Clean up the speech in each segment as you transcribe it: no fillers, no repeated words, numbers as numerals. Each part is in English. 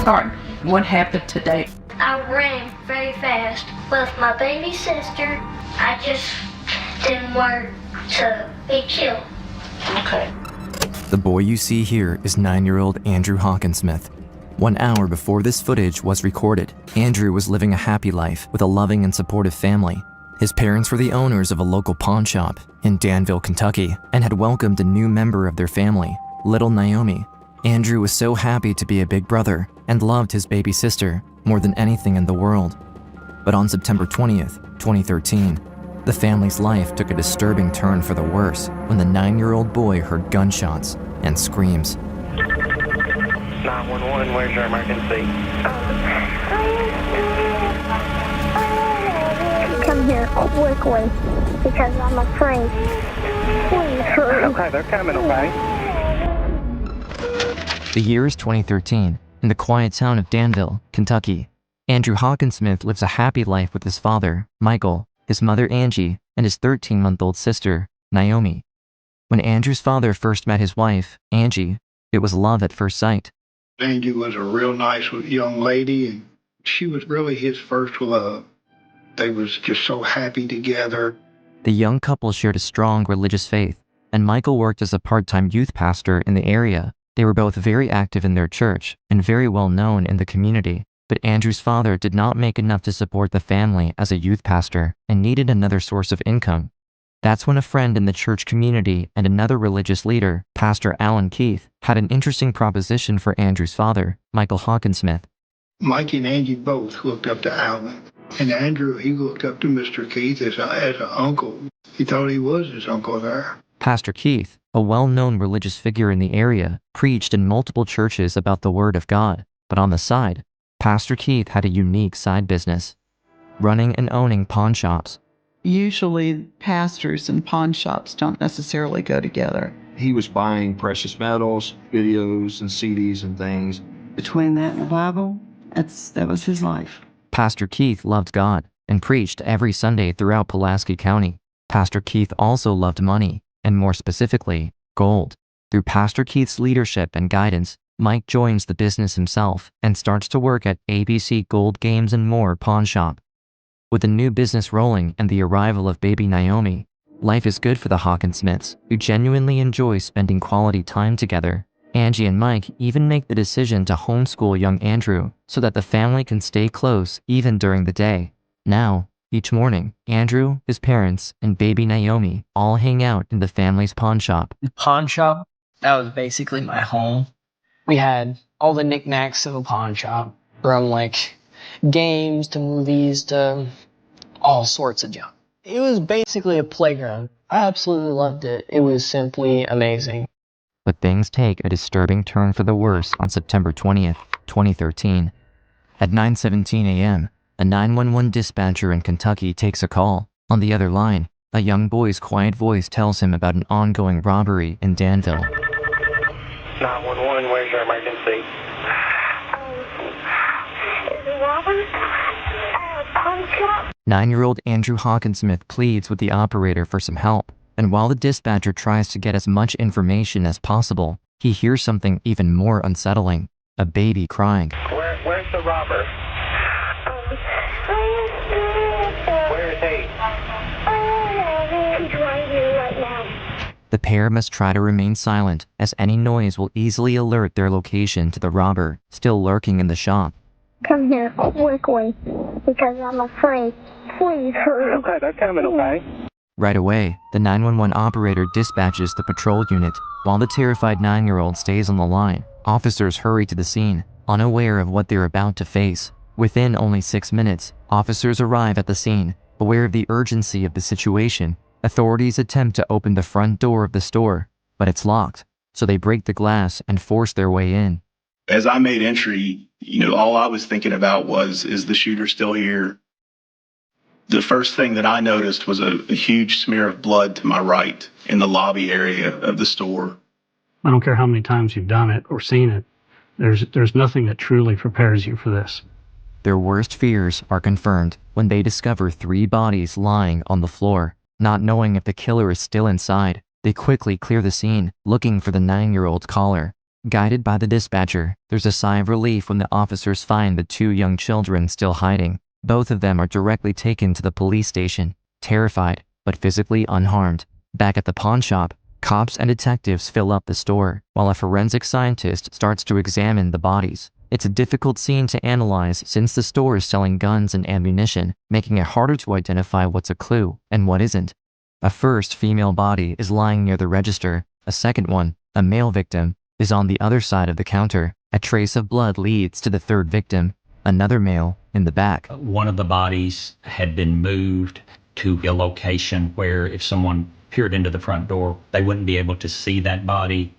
start. What happened today? I ran very fast with my baby sister. I just didn't want to be killed. Okay. The boy you see here is 9-year-old Andrew Hockensmith. 1 hour before this footage was recorded, Andrew was living a happy life with a loving and supportive family. His parents were the owners of a local pawn shop in Danville, Kentucky, and had welcomed a new member of their family, little Naomi. Andrew was so happy to be a big brother and loved his baby sister more than anything in the world. But on September 20th, 2013, the family's life took a disturbing turn for the worse when the 9-year-old boy heard gunshots and screams. 911, where's your emergency? Come here quickly because I'm afraid. Please hurry. Okay, they're coming, okay? The year is 2013, in the quiet town of Danville, Kentucky. Andrew Hockensmith lives a happy life with his father, Michael, his mother, Angie, and his 13-month-old sister, Naomi. When Andrew's father first met his wife, Angie, it was love at first sight. Angie was a real nice young lady, and she was really his first love. They was just so happy together. The young couple shared a strong religious faith, and Michael worked as a part-time youth pastor in the area. They were both very active in their church and very well known in the community. But Andrew's father did not make enough to support the family as a youth pastor and needed another source of income. That's when a friend in the church community and another religious leader, Pastor Alan Keith, had an interesting proposition for Andrew's father, Michael Hockensmith. Mike and Angie both looked up to Alan. And Andrew, he looked up to Mr. Keith as an uncle. He thought he was his uncle there. Pastor Keith, a well-known religious figure in the area, preached in multiple churches about the Word of God. But on the side, Pastor Keith had a unique side business, running and owning pawn shops. Usually, pastors and pawn shops don't necessarily go together. He was buying precious metals, videos, and CDs and things. Between that and the Bible, that was his life. Pastor Keith loved God and preached every Sunday throughout Pulaski County. Pastor Keith also loved money, and more specifically, gold. Through Pastor Keith's leadership and guidance, Mike joins the business himself and starts to work at ABC Gold Games and More Pawn Shop. With the new business rolling and the arrival of baby Naomi, life is good for the Hockensmiths, who genuinely enjoy spending quality time together. Angie and Mike even make the decision to homeschool young Andrew so that the family can stay close even during the day. Now, each morning, Andrew, his parents, and baby Naomi all hang out in the family's pawn shop. The pawn shop, that was basically my home. We had all the knickknacks of a pawn shop, from like games to movies to all sorts of junk. It was basically a playground. I absolutely loved it. It was simply amazing. But things take a disturbing turn for the worse on September 20th, 2013. At 9:17 a.m., a 911 dispatcher in Kentucky takes a call. On the other line, a young boy's quiet voice tells him about an ongoing robbery in Danville. 911, where's your emergency? Is it Robert? Pawn shop? 9-year-old Andrew Hockensmith pleads with the operator for some help, and while the dispatcher tries to get as much information as possible, he hears something even more unsettling, a baby crying. Where's the robber? Where is he? He's right here right now. The pair must try to remain silent, as any noise will easily alert their location to the robber still lurking in the shop. Come here quickly because I'm afraid. Please hurry. Okay, they're coming, okay? Right away, the 911 operator dispatches the patrol unit, while the terrified 9-year-old stays on the line. Officers hurry to the scene, unaware of what they're about to face. Within only 6 minutes, officers arrive at the scene. Aware of the urgency of the situation, authorities attempt to open the front door of the store, but it's locked, so they break the glass and force their way in. As I made entry, all I was thinking about was, is the shooter still here? The first thing that I noticed was a huge smear of blood to my right in the lobby area of the store. I don't care how many times you've done it or seen it. There's nothing that truly prepares you for this. Their worst fears are confirmed when they discover 3 bodies lying on the floor. Not knowing if the killer is still inside, they quickly clear the scene, looking for the 9-year-old caller. Guided by the dispatcher, there's a sigh of relief when the officers find the 2 young children still hiding. Both of them are directly taken to the police station, terrified, but physically unharmed. Back at the pawn shop, cops and detectives fill up the store, while a forensic scientist starts to examine the bodies. It's a difficult scene to analyze since the store is selling guns and ammunition, making it harder to identify what's a clue and what isn't. A first female body is lying near the register. A second one, a male victim, is on the other side of the counter. A trace of blood leads to the third victim, another male, in the back. One of the bodies had been moved to a location where if someone peered into the front door, they wouldn't be able to see that body.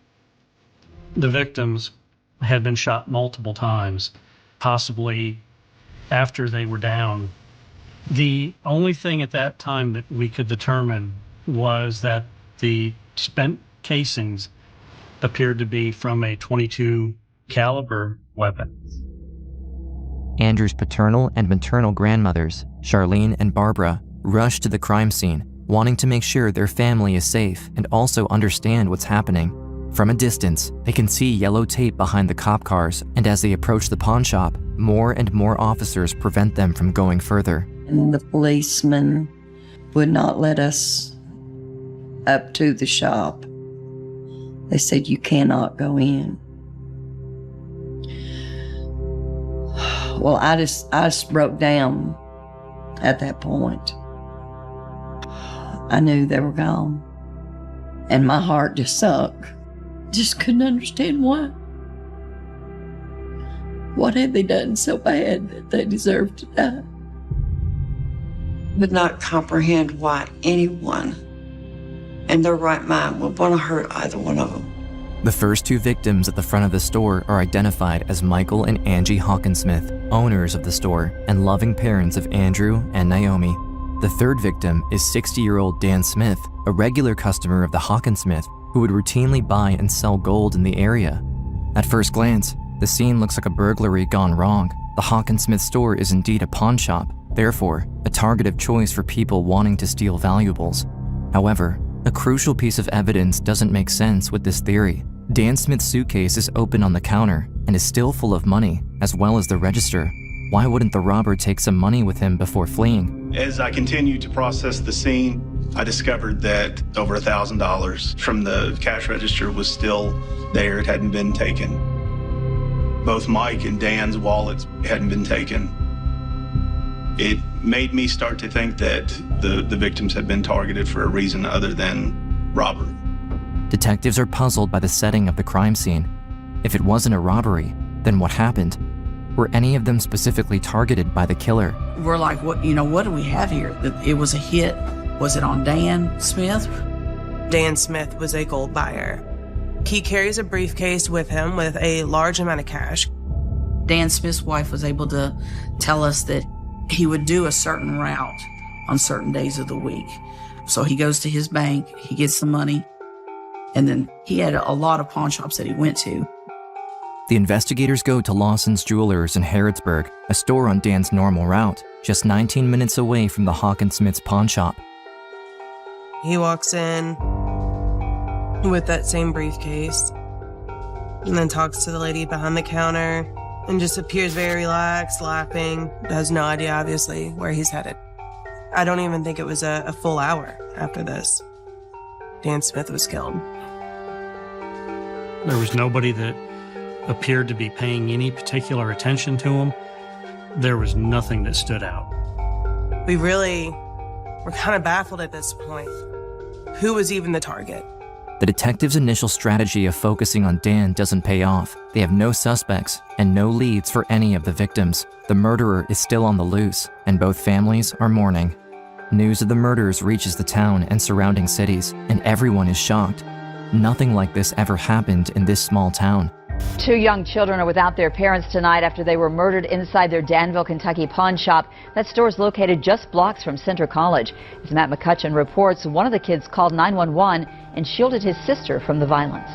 The victims had been shot multiple times, possibly after they were down. The only thing at that time that we could determine was that the spent casings appeared to be from a .22 caliber weapon. Andrew's paternal and maternal grandmothers, Charlene and Barbara, rush to the crime scene, wanting to make sure their family is safe and also understand what's happening. From a distance, they can see yellow tape behind the cop cars, and as they approach the pawn shop, more and more officers prevent them from going further. And the policeman would not let us up to the shop. They said, "You cannot go in." Well, I just broke down at that point. I knew they were gone. And my heart just sunk. Just couldn't understand why. What had they done so bad that they deserved to die? Would not comprehend why anyone in their right mind would want to hurt either one of them. The first 2 victims at the front of the store are identified as Michael and Angie Hockensmith, owners of the store and loving parents of Andrew and Naomi. The third victim is 60-year-old Dan Smith, a regular customer of the Hockensmith who would routinely buy and sell gold in the area. At first glance, the scene looks like a burglary gone wrong. The Hockensmith store is indeed a pawn shop, therefore a target of choice for people wanting to steal valuables. However, a crucial piece of evidence doesn't make sense with this theory. Dan Smith's suitcase is open on the counter and is still full of money, as well as the register. Why wouldn't the robber take some money with him before fleeing? As I continued to process the scene, I discovered that over $1,000 from the cash register was still there. It hadn't been taken. Both Mike and Dan's wallets hadn't been taken. It made me start to think that the victims had been targeted for a reason other than robbery. Detectives are puzzled by the setting of the crime scene. If it wasn't a robbery, then what happened? Were any of them specifically targeted by the killer? We're like, what do we have here? It was a hit. Was it on Dan Smith? Dan Smith was a gold buyer. He carries a briefcase with him with a large amount of cash. Dan Smith's wife was able to tell us that he would do a certain route on certain days of the week. So he goes to his bank, he gets the money, and then he had a lot of pawn shops that he went to. The investigators go to Lawson's Jewelers in Harrodsburg, a store on Dan's normal route, just 19 minutes away from the Hockensmith's pawn shop. He walks in with that same briefcase and then talks to the lady behind the counter and just appears very relaxed, laughing, has no idea, obviously, where he's headed. I don't even think it was a full hour after this. Dan Smith was killed. There was nobody that appeared to be paying any particular attention to him. There was nothing that stood out. We really were kind of baffled at this point. Who was even the target? The detectives' initial strategy of focusing on Dan doesn't pay off. They have no suspects and no leads for any of the victims. The murderer is still on the loose, and both families are mourning. News of the murders reaches the town and surrounding cities, and everyone is shocked. Nothing like this ever happened in this small town. 2 young children are without their parents tonight after they were murdered inside their Danville, Kentucky pawn shop. That store is located just blocks from Center College. As Matt McCutcheon reports, one of the kids called 911 and shielded his sister from the violence.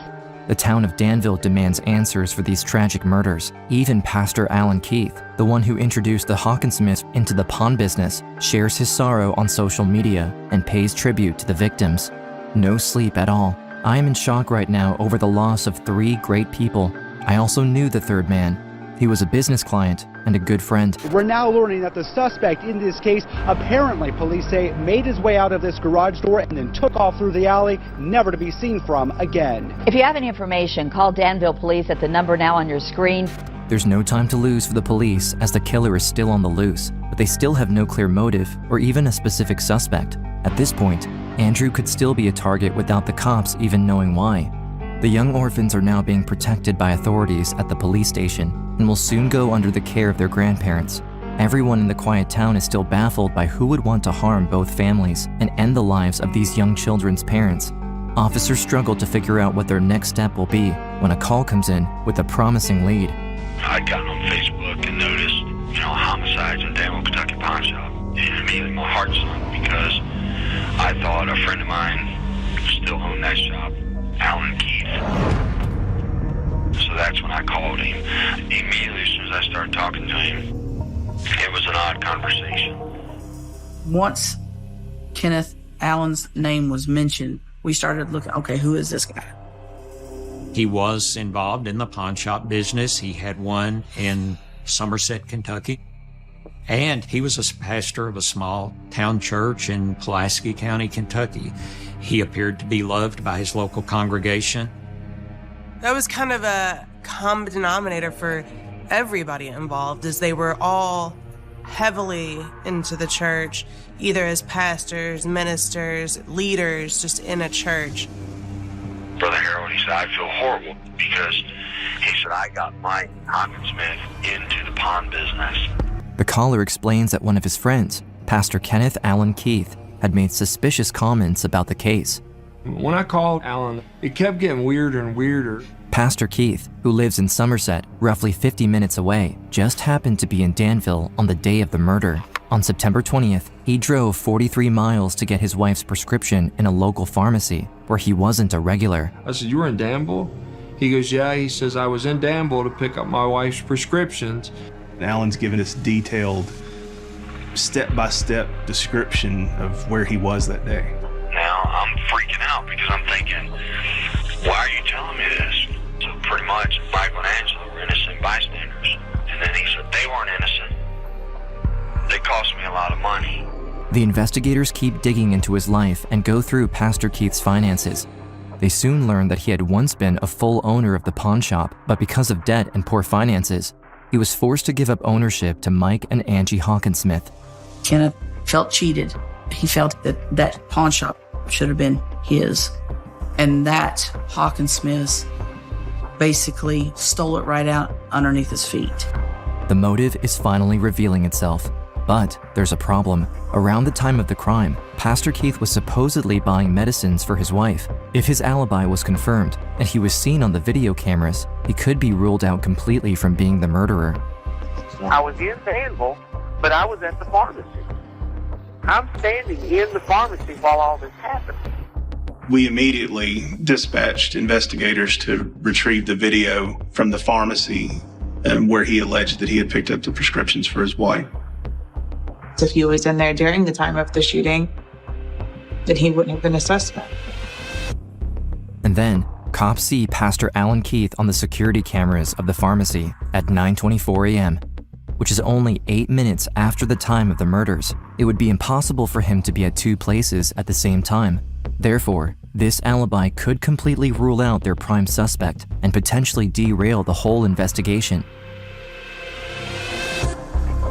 The town of Danville demands answers for these tragic murders. Even Pastor Alan Keith, the one who introduced the Hockensmiths into the pawn business, shares his sorrow on social media and pays tribute to the victims. No sleep at all. I am in shock right now over the loss of 3 great people. I also knew the third man. He was a business client and a good friend. We're now learning that the suspect in this case, apparently police say, made his way out of this garage door and then took off through the alley, never to be seen from again. If you have any information, call Danville Police at the number now on your screen. There's no time to lose for the police as the killer is still on the loose, but they still have no clear motive or even a specific suspect. At this point, Andrew could still be a target without the cops even knowing why. The young orphans are now being protected by authorities at the police station and will soon go under the care of their grandparents. Everyone in the quiet town is still baffled by who would want to harm both families and end the lives of these young children's parents. Officers struggle to figure out what their next step will be when a call comes in with a promising lead. I'd gotten on Facebook and noticed, homicides in Danville, Kentucky pawn shop. And immediately my heart sunk because I thought a friend of mine still owned that shop, Alan Keith. So that's when I called him. Immediately as soon as I started talking to him, it was an odd conversation. Once Kenneth Allen's name was mentioned, we started looking, okay, who is this guy? He was involved in the pawn shop business. He had one in Somerset, Kentucky. And he was a pastor of a small town church in Pulaski County, Kentucky. He appeared to be loved by his local congregation. That was kind of a common denominator for everybody involved, as they were all heavily into the church, either as pastors, ministers, leaders, just in a church. Brother Harold, he said, I feel horrible because he said, I got Mike Hockensmith into the pawn business. The caller explains that one of his friends, Pastor Kenneth Allen Keith, had made suspicious comments about the case. When I called Alan, it kept getting weirder and weirder. Pastor Keith, who lives in Somerset, roughly 50 minutes away, just happened to be in Danville on the day of the murder. On September 20th, he drove 43 miles to get his wife's prescription in a local pharmacy where he wasn't a regular. I said, you were in Danville? He goes, yeah. He says, I was in Danville to pick up my wife's prescriptions. Alan's given us detailed, step-by-step description of where he was that day. Now I'm freaking out because I'm thinking, why are you telling me this? So pretty much Michael and Angela were innocent bystanders. And then he said they weren't innocent. They cost me a lot of money. The investigators keep digging into his life and go through Pastor Keith's finances. They soon learn that he had once been a full owner of the pawn shop, but because of debt and poor finances, he was forced to give up ownership to Mike and Angie Hockensmith. Kenneth felt cheated. He felt that that pawn shop should have been his, and that Hockensmith basically stole it right out underneath his feet. The motive is finally revealing itself, but there's a problem. Around the time of the crime, Pastor Keith was supposedly buying medicines for his wife. If his alibi was confirmed and he was seen on the video cameras, he could be ruled out completely from being the murderer. I was in Danville, but I was at the pharmacy. I'm standing in the pharmacy while all this happened. We immediately dispatched investigators to retrieve the video from the pharmacy where he alleged that he had picked up the prescriptions for his wife. If he was in there during the time of the shooting, then he wouldn't have been a suspect. And then, cops see Pastor Alan Keith on the security cameras of the pharmacy at 9:24 a.m., which is only 8 minutes after the time of the murders. It would be impossible for him to be at 2 places at the same time. Therefore, this alibi could completely rule out their prime suspect and potentially derail the whole investigation.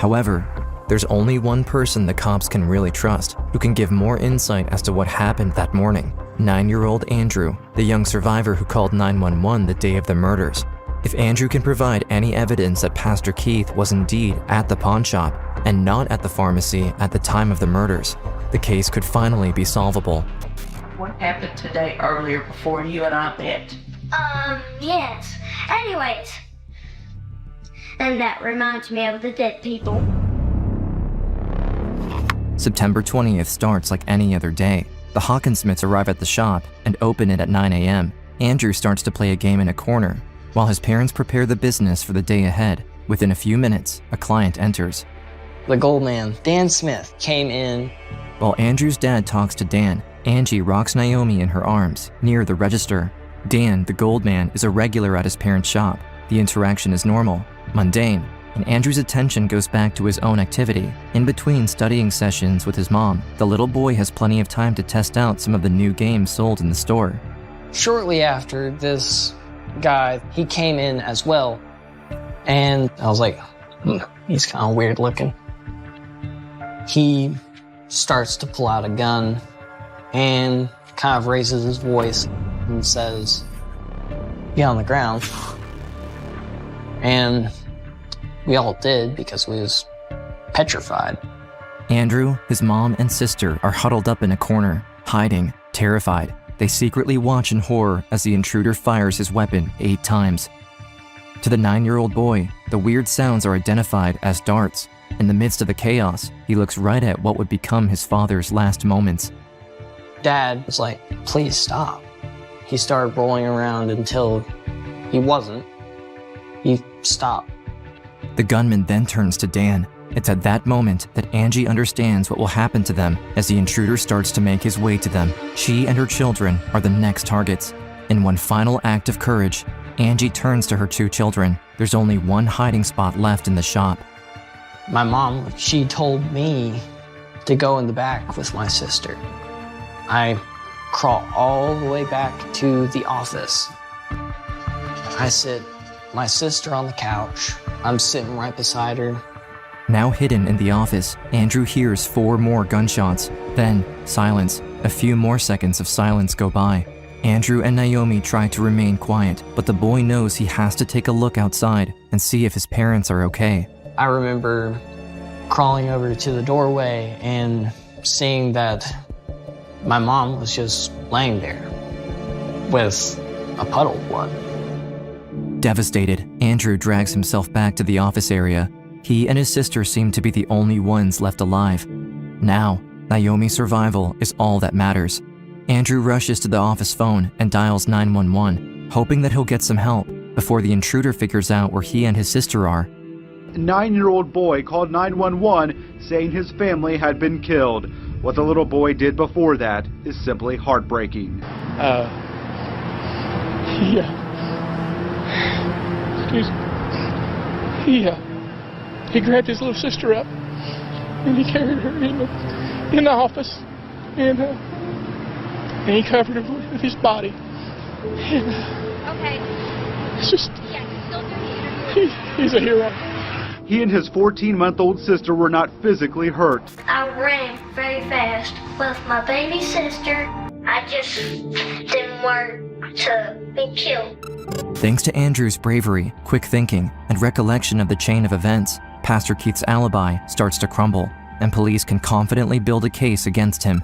However, there's only one person the cops can really trust who can give more insight as to what happened that morning: 9-year-old Andrew, the young survivor who called 911 the day of the murders. If Andrew can provide any evidence that Pastor Keith was indeed at the pawn shop and not at the pharmacy at the time of the murders, the case could finally be solvable. What happened today earlier before you and I met? Yes. Anyways. And that reminds me of the dead people. September 20th starts like any other day. The Hockensmiths arrive at the shop and open it at 9 a.m. Andrew starts to play a game in a corner, while his parents prepare the business for the day ahead. Within a few minutes, a client enters. The gold man, Dan Smith, came in. While Andrew's dad talks to Dan, Angie rocks Naomi in her arms, near the register. Dan, the gold man, is a regular at his parents' shop. The interaction is normal, mundane, and Andrew's attention goes back to his own activity. In between studying sessions with his mom, the little boy has plenty of time to test out some of the new games sold in the store. Shortly after, this guy, he came in as well, and I was like, he's kind of weird looking. He starts to pull out a gun and kind of raises his voice and says, "Get on the ground." And we all did because we was petrified. Andrew, his mom, and sister are huddled up in a corner, hiding, terrified. They secretly watch in horror as the intruder fires his weapon 8 times. To the 9-year-old boy, the weird sounds are identified as darts. In the midst of the chaos, he looks right at what would become his father's last moments. Dad was like, "Please stop." He started rolling around until he wasn't. He stopped. The gunman then turns to Dan. It's at that moment that Angie understands what will happen to them as the intruder starts to make his way to them. She and her children are the next targets. In one final act of courage, Angie turns to her 2 children. There's only one hiding spot left in the shop. My mom, she told me to go in the back with my sister. I crawl all the way back to the office. I sit my sister on the couch. I'm sitting right beside her. Now hidden in the office, Andrew hears 4 more gunshots. Then, silence. A few more seconds of silence go by. Andrew and Naomi try to remain quiet, but the boy knows he has to take a look outside and see if his parents are okay. I remember crawling over to the doorway and seeing that my mom was just laying there with a puddle of blood. Devastated, Andrew drags himself back to the office area. He and his sister seem to be the only ones left alive. Now, Naomi's survival is all that matters. Andrew rushes to the office phone and dials 911, hoping that he'll get some help before the intruder figures out where he and his sister are. A 9-year-old boy called 911 saying his family had been killed. What the little boy did before that is simply heartbreaking. He grabbed his little sister up and he carried her in the office and he covered her with his body. And, it's just, he's a hero. He and his 14-month-old sister were not physically hurt. I ran very fast with my baby sister. I just didn't want to be killed. Thanks to Andrew's bravery, quick thinking, and recollection of the chain of events, Pastor Keith's alibi starts to crumble, and police can confidently build a case against him.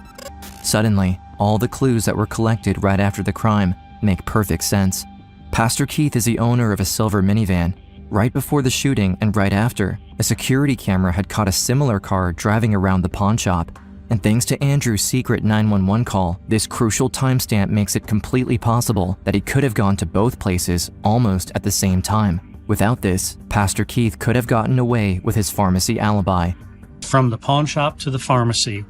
Suddenly, all the clues that were collected right after the crime make perfect sense. Pastor Keith is the owner of a silver minivan. Right before the shooting and right after, a security camera had caught a similar car driving around the pawn shop. And thanks to Andrew's secret 911 call, this crucial timestamp makes it completely possible that he could have gone to both places almost at the same time. Without this, Pastor Keith could have gotten away with his pharmacy alibi. From the pawn shop to the pharmacy,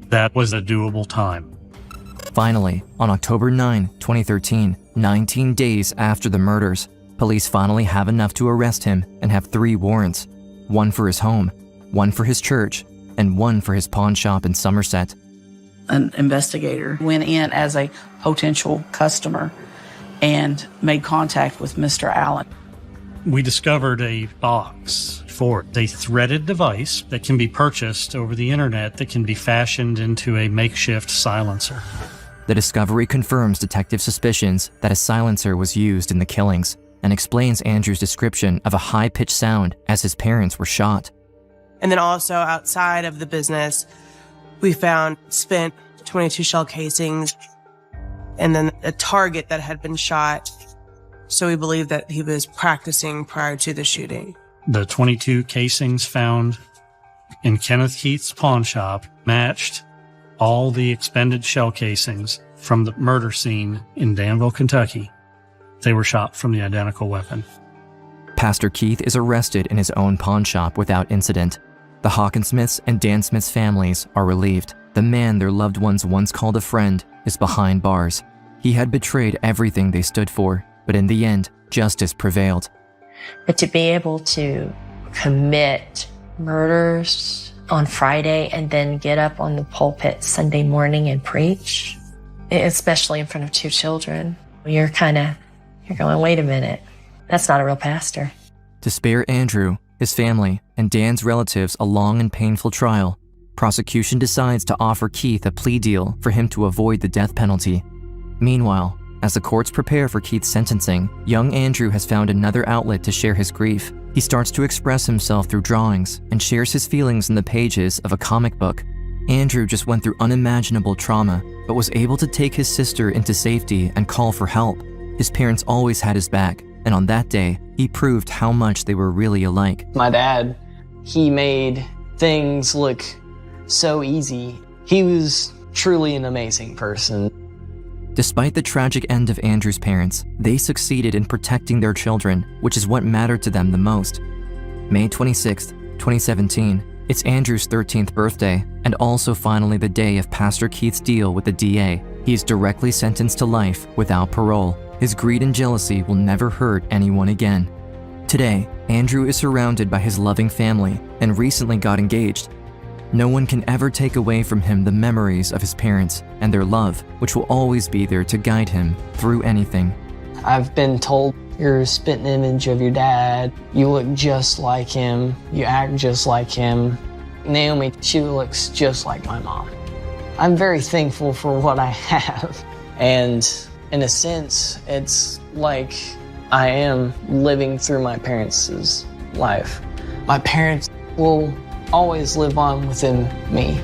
that was a doable time. Finally, on October 9, 2013, 19 days after the murders, police finally have enough to arrest him and have 3 warrants. 1 for his home, 1 for his church, and 1 for his pawn shop in Somerset. An investigator went in as a potential customer and made contact with Mr. Allen. We discovered a box for a threaded device that can be purchased over the internet that can be fashioned into a makeshift silencer. The discovery confirms detective suspicions that a silencer was used in the killings and explains Andrew's description of a high-pitched sound as his parents were shot. And then also outside of the business, we found spent .22 shell casings and then a target that had been shot. So we believe that he was practicing prior to the shooting. The .22 casings found in Kenneth Keith's pawn shop matched all the expended shell casings from the murder scene in Danville, Kentucky. They were shot from the identical weapon. Pastor Keith is arrested in his own pawn shop without incident. The Hockensmiths and Dan Smith's families are relieved. The man their loved ones once called a friend is behind bars. He had betrayed everything they stood for, but in the end, justice prevailed. But to be able to commit murders on Friday and then get up on the pulpit Sunday morning and preach, especially in front of 2 children, you're going, wait a minute, that's not a real pastor. To spare Andrew, his family, and Dan's relatives a long and painful trial, prosecution decides to offer Keith a plea deal for him to avoid the death penalty. Meanwhile, as the courts prepare for Keith's sentencing, young Andrew has found another outlet to share his grief. He starts to express himself through drawings and shares his feelings in the pages of a comic book. Andrew just went through unimaginable trauma, but was able to take his sister into safety and call for help. His parents always had his back, and on that day, he proved how much they were really alike. My dad, he made things look so easy. He was truly an amazing person. Despite the tragic end of Andrew's parents, they succeeded in protecting their children, which is what mattered to them the most. May 26, 2017, it's Andrew's 13th birthday, and also finally the day of Pastor Keith's deal with the DA. He is directly sentenced to life without parole. His greed and jealousy will never hurt anyone again. Today, Andrew is surrounded by his loving family and recently got engaged. No one can ever take away from him the memories of his parents and their love, which will always be there to guide him through anything. I've been told you're a spitting image of your dad. You look just like him. You act just like him. Naomi, she looks just like my mom. I'm very thankful for what I have. And in a sense, it's like I am living through my parents' life. My parents will always live on within me.